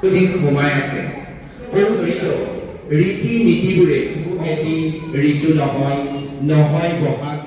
অধিক সোমাই আছে জড়িত ৰীতি নীতিবোৰে এটি ঋতু নহয় নহয় বহাগ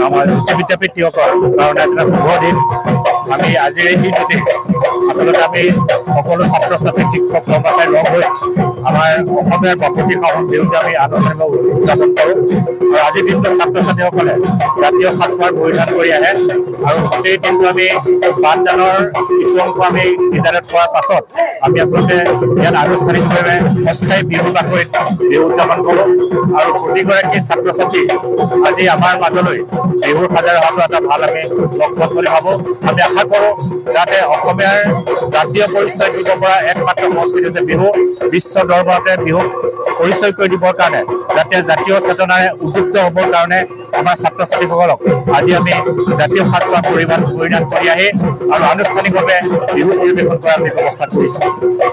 আমাৰ উচ্চ বিদ্যাপীঠসকলৰ কাৰণে এটা শুভ দিন। আমি আজিৰ এই দিনটোতে আচলতে আমি সকলো ছাত্ৰ ছাত্ৰী শিক্ষক কৰ্মচাৰী লগ হৈ আমাৰ অসমীয়াৰ বাপতি সাহোন বিহুটো আমি আনুষ্ঠানিকভাৱে উদযাপন কৰোঁ। আৰু আজিৰ দিনটোত ছাত্ৰ ছাত্ৰীসকলে জাতীয় সাজপাৰ পৰিধান কৰি আহে আৰু গোটেই দিনটো আমি বানদানৰ কিছু অংশ আমি বিদ্যালয়ত পোৱাৰ পাছত আমি আচলতে ইয়াত আনুষ্ঠানিকভাৱে অস্থায়ী বিহু বাকৰিত বিহু উদযাপন কৰোঁ। আৰু প্ৰতিগৰাকী ছাত্ৰ ছাত্ৰী আজি আমাৰ মাজলৈ বিহুৰ সাজাৰ অহাটো এটা ভাল আমি লক্ষ্য বুলি ভাবোঁ। আমি আশা কৰোঁ যাতে অসমীয়াৰ জাতীয় পৰিচয় দিব পৰা একমাত্ৰ সংস্কৃতি হৈছে বিহু। বিশ্ব দৰবাৰতে বিহুক পৰিচয় কৰি দিবৰ কাৰণে যাতে জাতীয় চেতনাৰে উদ্যুক্ত হ'বৰ কাৰণে আমাৰ ছাত্ৰ ছাত্ৰীসকলক আজি আমি জাতীয় সাজপাৰ পৰিধান কৰি আহি আৰু আনুষ্ঠানিকভাৱে বিহু পৰিৱেশন কৰাৰ আমি ব্যৱস্থা কৰিছোঁ।